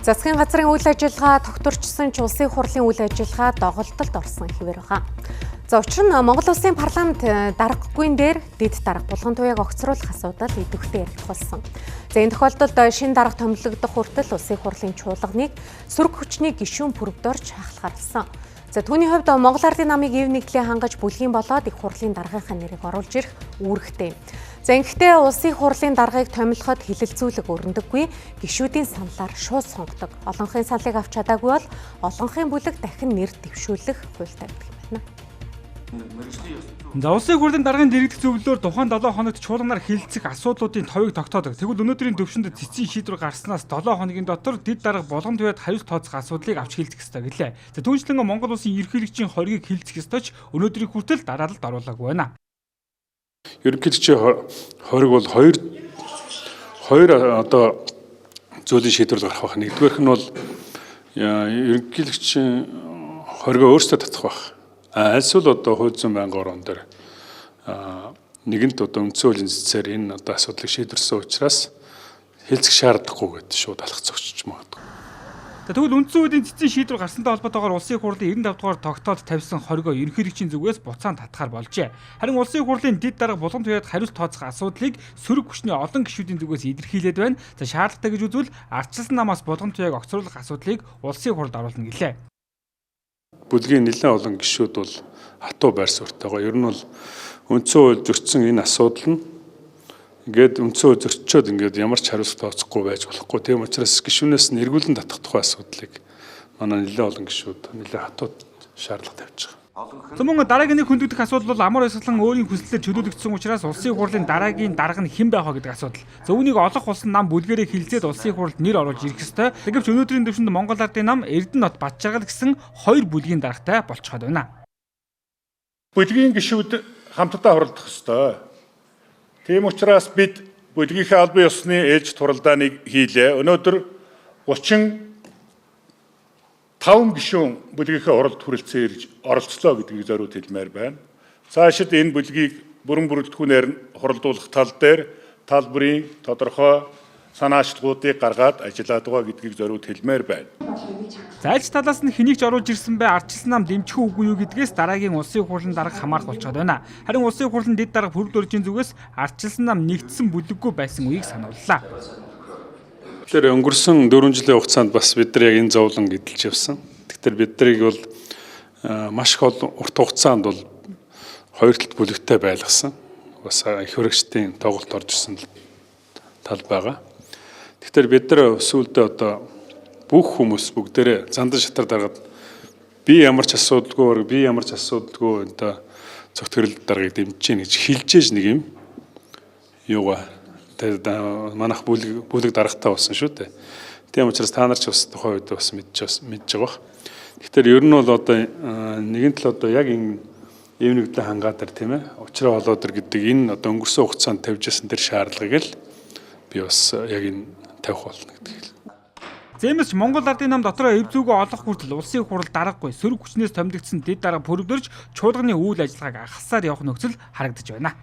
Засгийн газрын үйл ажиллагаа тогтворчсон ч улсын хурлын үйл ажиллагаа доголдолд орсон хэвээр байна. За учир нь Монгол улсын парламент даргагүйн дээр дэд дарга булган туяаг огцруулах асуудал идэвхтэй ярих болсон. За энэ тохиолдолд шин дарга томилогдох хүртэл улсын хурлын чуулганыг сөрөг хүчний гишүүн пүрэгдорч хахалгаарлсан. За түүний хувьд Монгол Ардын намыг ив нэгтлээ хангаж бүлгийн болоод их хурлын даргийнхаа нэрийг оруулж ирэх үүрэгтэй. За ингэхдээ улсын хурлын даргаыг томилоход хилэлцүүлэг өрөндөггүй, гишүүдийн саналаар шууд сонгодог. Олонхын салыг авч чадаагүй бол олонхын бүлэг дахин нэр дэвшүүлэх хууль тавьдаг юм байна. За улсын хурлын даргын дэргэдэх зөвлөлөөр тухайн 7 хоногт чуулганаар хилцэх асуудлуудын товыг тогтоодог. Тэгвэл өнөөдрийн төвшөнд цэцгийн шийдвэр гарснаас 7 хоногийн дотор дэд дарга болгон туяад хариуц тооцох асуудлыг авч хилцэх ёстой гэлээ. За түүнчлэн Монгол улсын ерөнхийлөгчийн хоргийг хилцэх ёстой ч өнөөдрийн хүртэл дараалалд оруулаагүй байна. Ерөнхийлөгчийн хориг бол хоёр одоо зүйлийн шийдвэр гаргах байх. Нэгдүгээрх нь бол ерөнхийлөгчийн хоригоо өөрсдөө татах байх. Альсвал одоо хууль зүйн байнгын орон дээр нэгэнт одоо үндсэн хуулийн зэцээр энэ одоо асуудлыг шийдвэрсэн учраас хэлцэх шаардлагагүй гэдэг шууд алах зогсож магадгүй. Тэгвэл үндсэн хуулийн цэцгийн шийдвэр гарсантай холбоотойгоор улсын хурлын 95 дугаар тогтоод тавьсан хоригоо ерөнхийлөгчийн зүгээс буцаан татахаар болжээ. Харин улсын хурлын дэд дарга булган туяад хариуц тооцох асуудлыг сөрөг хүчний олон гишүүдийн зүгээс илэрхийлээд байна. За шаардлагатай гэж үзвэл ардчилсан намаас булган туяаг огцруулах асуудлыг улсын хурлд оруулна гэлээ. Бүлгийн нэлээд олон гишүүд бол хатуу байр суурьтайгаа. Ер нь бол үндсэн хууль зөрчсөн энэ асуудал нь ингээд үндсэн хууль зөрчөөд ингээд ямар ч хариуц тооцохгүй байж болохгүй. Тийм учраас гишүүнээс нь эргүүлэн татах тухай асуудлыг манай нэлээд олон гишүүд нэлээд хатуу шаардлага тавьж байгаа. Мөн дараагийн нэг хөндөгдөх асуудал бол амар ёслон өөрийн хүслээр чөлөөлөгдсөн учраас улсын хурлын дараагийн дарга нь хэн байх вэ гэдэг асуудал. За үүнийг олох болсон нам бүлгэрээ хилцээд улсын хурлд нэр оруулж ирэх ёстой. Тэгвэл өнөөдрийн төвшөнд Монгол Ардын нам Эрдэнэт Батжаргал гэсэн хоёр бүлгийн даргатай болчиход байна. Бүлгийн гишүүд хамтдаа хуралдах ёстой. Тийм учраас бид бүлгийнхээ албан ёсны ээлж туралдааныг хийлээ. Өнөөдөр 5 гишүүн бүлгийнхээ хуралд хүрэлцэн ирж оролцлоо гэдгийг зориуд хэлмээр байна. Цаашид энэ бүлгийг бүрэн бүрэлдэхүүнээр нь хуралдуулах тал дээр тал бүрийн тодорхой санаачлалуудыг гаргаад ажиллаад байгаа гэдгийг зориуд хэлмээр байна. За аль талаас нь хэнийг ч оруулж ирсэн бай ардчилсан нам дэмжих үгүй юу гэдгээс дараагийн улсын хурлын дарга хамаарах болчиход байна. Харин улсын хурлын дэд дарга пүрэгдөржийн зүгээс ардчилсан нам нэгдсэн бүлэггүй байсан үеийг санууллаа. Тэгэхээр өнгөрсөн 4 жилийн хугацаанд бас бид нар яг энэ зовлон эдэлж явсан. Тэгэхээр бид нарыг бол маш их урт хугацаанд бол хоёр талд бүлэгтэй байлгасан. Бас их хөрөгчдийн тоглолт орж ирсэн тал байгаа. Тэгэхээр бид нар сүүлдээ одоо бүх хүмүүс бүгдээрээ зандан шатар даргаад би ямар ч асуудалгүй одоо зөвтгөрөл даргаыг дэмжиж гин гэж хэлжээж нэг юм юугаа манайх бүлэг даргатай болсон шүү дээ. Тийм учраас та нар ч бас тухайн үед бас мэдж байгаа. Тэгэхээр ер нь бол одоо нэгэн тал одоо яг энэ ив нэгдлээ хангаад төр тийм ээ. Учраа болоод төр гэдэг энэ одоо өнгөрсөн хугацаанд тавьж ирсэн тэр шаардлагыг л би бас яг энэ тавих болно гэдэг. Зэмс Монгол Ардын нам дотроо эв зүгөө олох хүртэл улсын хурал даргагүй сөрөг хүчнээс томилогдсон дэд дарга пүрэгдөрж чуулганы үйл ажиллагааг ахалсаар явах нөхцөл харагдаж байна.